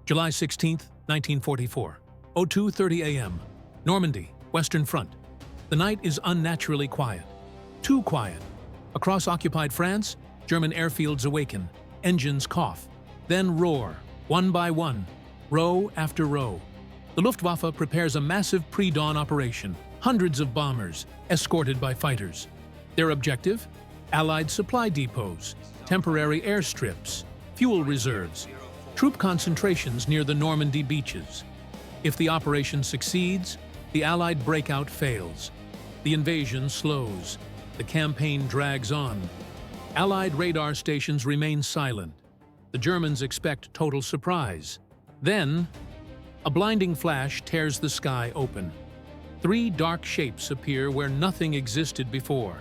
July 16, 1944, 02:30 a.m., Normandy, Western Front. The night is unnaturally quiet. Too quiet. Across occupied France, German airfields awaken, engines cough, then roar, one by one, row after row. The Luftwaffe prepares a massive pre-dawn operation, hundreds of bombers, escorted by fighters. Their objective? Allied supply depots, temporary airstrips, fuel reserves, troop concentrations near the Normandy beaches. If the operation succeeds, the Allied breakout fails. The invasion slows. The campaign drags on. Allied radar stations remain silent. The Germans expect total surprise. Then, a blinding flash tears the sky open. 3 dark shapes appear where nothing existed before.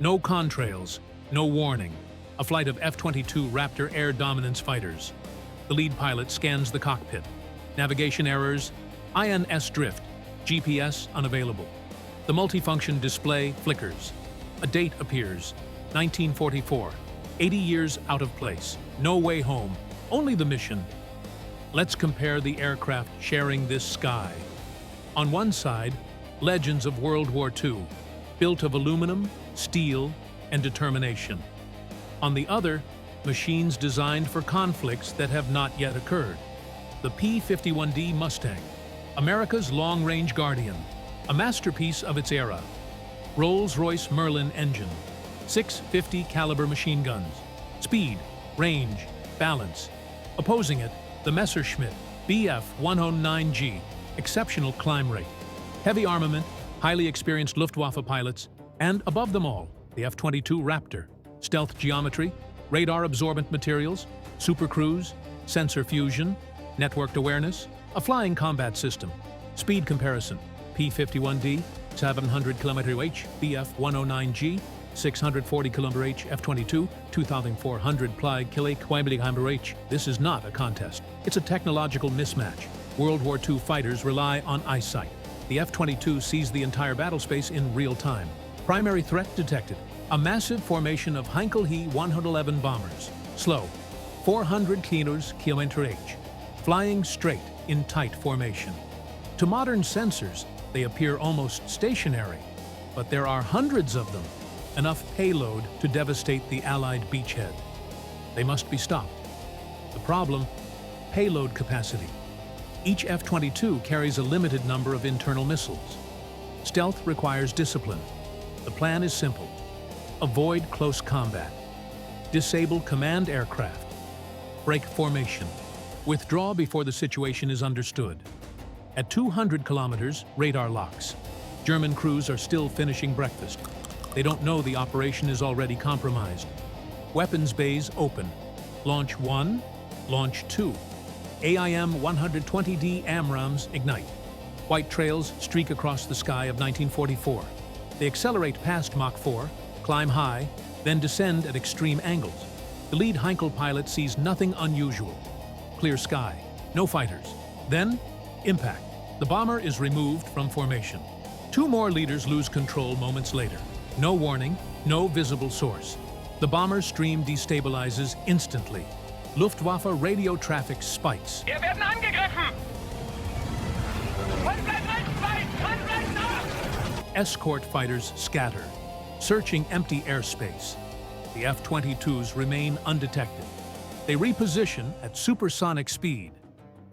No contrails, no warning. A flight of F-22 Raptor air dominance fighters. The lead pilot scans the cockpit. Navigation errors, INS drift, GPS unavailable. The multifunction display flickers. A date appears, 1944. 80 years out of place. No way home, only the mission. Let's compare the aircraft sharing this sky. On one side, legends of World War II, built of aluminum, steel, and determination. On the other, machines designed for conflicts that have not yet occurred. The P-51D Mustang, America's long-range guardian, a masterpiece of its era. Rolls-Royce Merlin engine, 650 caliber machine guns, speed, range, balance. Opposing it, the Messerschmitt Bf-109G, exceptional climb rate, heavy armament, highly experienced Luftwaffe pilots, and above them all, the F-22 Raptor, stealth geometry, radar-absorbent materials, supercruise, sensor fusion, networked awareness, a flying combat system, speed comparison, P-51D, 700 km/h, Bf-109G, 640 km/h, F-22, 2,400 km/h. This is not a contest. It's a technological mismatch. World War II fighters rely on eyesight. The F-22 sees the entire battlespace in real time. Primary threat detected. A massive formation of Heinkel He 111 bombers. Slow, 400 km/h, flying straight in tight formation. To modern sensors, they appear almost stationary, but there are hundreds of them, enough payload to devastate the Allied beachhead. They must be stopped. The problem? Payload capacity. Each F-22 carries a limited number of internal missiles. Stealth requires discipline. The plan is simple. Avoid close combat. Disable command aircraft. Break formation. Withdraw before the situation is understood. At 200 kilometers, radar locks. German crews are still finishing breakfast. They don't know the operation is already compromised. Weapons bays open. Launch 1, Launch 2. AIM-120D AMRAAMs ignite. White trails streak across the sky of 1944. They accelerate past Mach 4, climb high, then descend at extreme angles. The lead Heinkel pilot sees nothing unusual. Clear sky, no fighters. Then, impact. The bomber is removed from formation. 2 more leaders lose control moments later. No warning, no visible source. The bomber stream destabilizes instantly. Luftwaffe radio traffic spikes. Wir werden angegriffen! Escort fighters scatter, searching empty airspace. The F-22s remain undetected. They reposition at supersonic speed.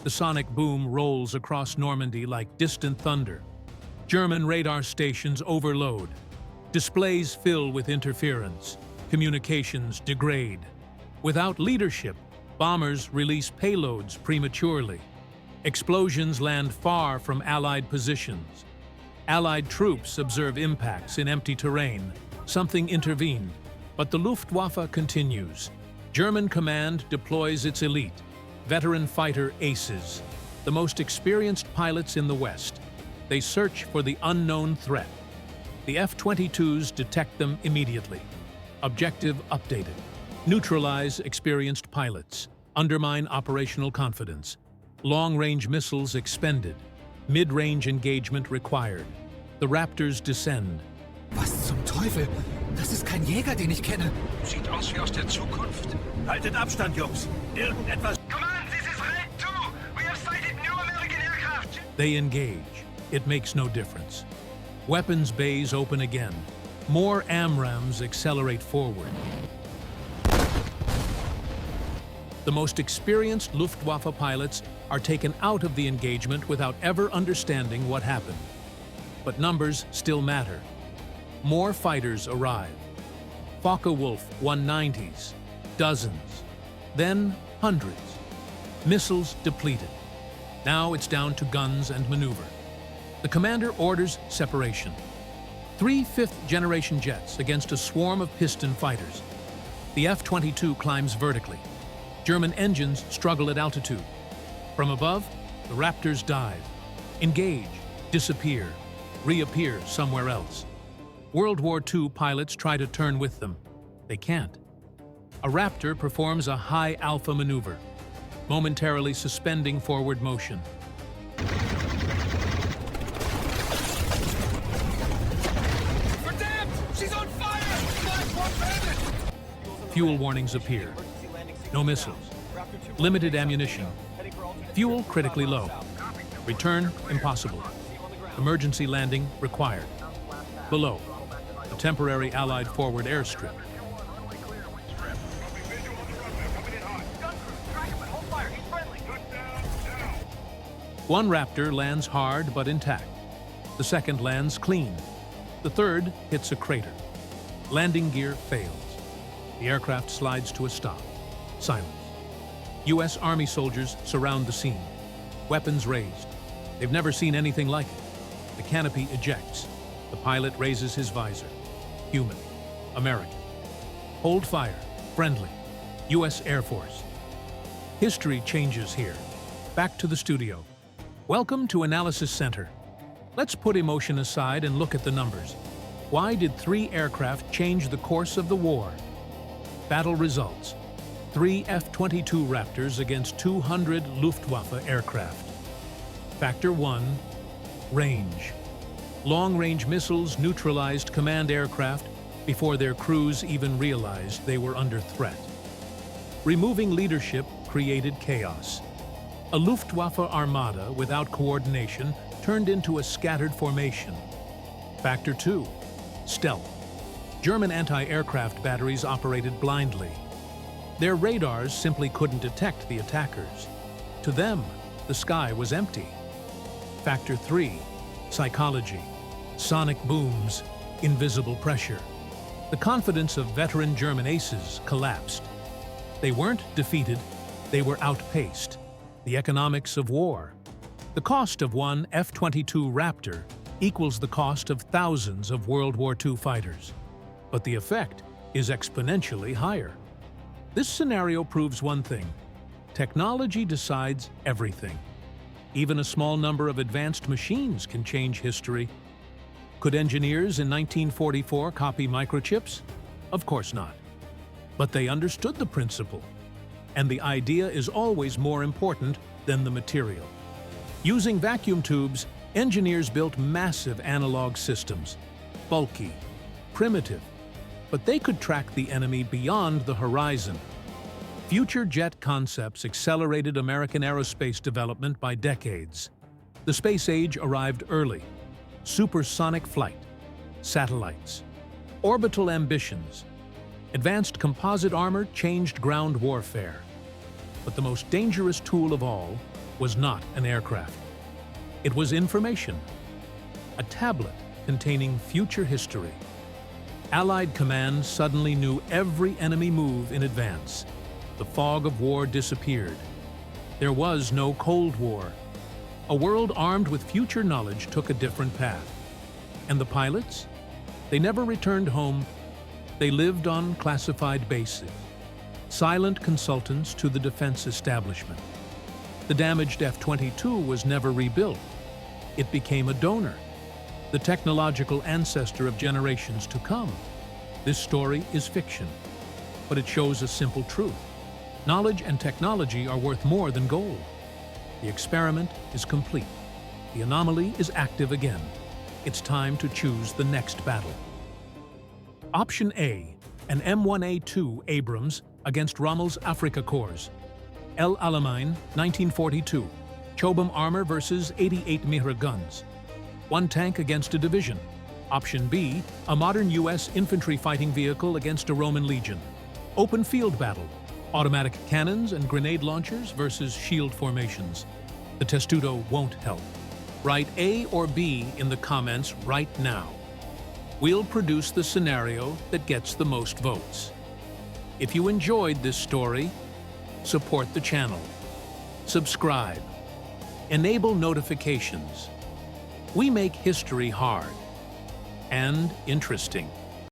The sonic boom rolls across Normandy like distant thunder. German radar stations overload. Displays fill with interference. Communications degrade. Without leadership, bombers release payloads prematurely. Explosions land far from Allied positions. Allied troops observe impacts in empty terrain. Something intervened, but the Luftwaffe continues. German command deploys its elite, veteran fighter aces, the most experienced pilots in the West. They search for the unknown threat. The F-22s detect them immediately. Objective updated. Neutralize experienced pilots. Undermine operational confidence. Long-range missiles expended. Mid-range engagement required. The Raptors descend. Was zum Teufel? Das ist kein Jäger, den ich kenne. Sieht aus wie aus der Zukunft. Haltet Abstand, Jungs. Irgendetwas... Command, this is Red 2. They engage. It makes no difference. Weapons bays open again. More AMRAAMs accelerate forward. The most experienced Luftwaffe pilots are taken out of the engagement without ever understanding what happened. But numbers still matter. More fighters arrive. Focke-Wulf 190s, dozens, then hundreds. Missiles depleted. Now it's down to guns and maneuver. The commander orders separation. 3 fifth-generation jets against a swarm of piston fighters. The F-22 climbs vertically. German engines struggle at altitude. From above, the Raptors dive, engage, disappear, reappear somewhere else. World War II pilots try to turn with them. They can't. A Raptor performs a high alpha maneuver, momentarily suspending forward motion. Fuel warnings appear. No missiles. Limited ammunition. Fuel critically low. Return impossible. Emergency landing required. Below, a temporary Allied forward airstrip. One Raptor lands hard but intact. The second lands clean. The third hits a crater. Landing gear fails. The aircraft slides to a stop. Silence. U.S. Army soldiers surround the scene. Weapons raised. They've never seen anything like it. The canopy ejects. The pilot raises his visor. Human. American. Hold fire. Friendly. U.S. Air Force. History changes here. Back to the studio. Welcome to Analysis Center. Let's put emotion aside and look at the numbers. Why did 3 aircraft change the course of the war? Battle results. 3 F-22 Raptors against 200 Luftwaffe aircraft. Factor 1. Range. Long-range missiles neutralized command aircraft before their crews even realized they were under threat. Removing leadership created chaos. A Luftwaffe armada without coordination turned into a scattered formation. Factor 2. Stealth. German anti-aircraft batteries operated blindly. Their radars simply couldn't detect the attackers. To them, the sky was empty. Factor 3. Psychology. Sonic booms. Invisible pressure. The confidence of veteran German aces collapsed. They weren't defeated, they were outpaced. The economics of war. The cost of one F-22 Raptor equals the cost of thousands of World War II fighters. But the effect is exponentially higher. This scenario proves one thing. Technology decides everything. Even a small number of advanced machines can change history. Could engineers in 1944 copy microchips? Of course not. But they understood the principle. And the idea is always more important than the material. Using vacuum tubes, engineers built massive analog systems. Bulky, primitive, but they could track the enemy beyond the horizon. Future jet concepts accelerated American aerospace development by decades. The space age arrived early. Supersonic flight, satellites, orbital ambitions. Advanced composite armor changed ground warfare. But the most dangerous tool of all was not an aircraft. It was information. A tablet containing future history. Allied command suddenly knew every enemy move in advance. The fog of war disappeared. There was no Cold War. A world armed with future knowledge took a different path. And the pilots? They never returned home. They lived on classified bases. Silent consultants to the defense establishment. The damaged F-22 was never rebuilt. It became a donor, the technological ancestor of generations to come. This story is fiction, but it shows a simple truth. Knowledge and technology are worth more than gold. The experiment is complete. The anomaly is active again. It's time to choose the next battle. Option A, an M1A2 Abrams against Rommel's Afrika Korps. El Alamein, 1942. Chobham armor versus 88 Mihra guns. One tank against a division. Option B, a modern U.S. infantry fighting vehicle against a Roman legion. Open field battle. Automatic cannons and grenade launchers versus shield formations. The testudo won't help. Write A or B in the comments right now. We'll produce the scenario that gets the most votes. If you enjoyed this story, support the channel. Subscribe. Enable notifications. We make history hard and interesting.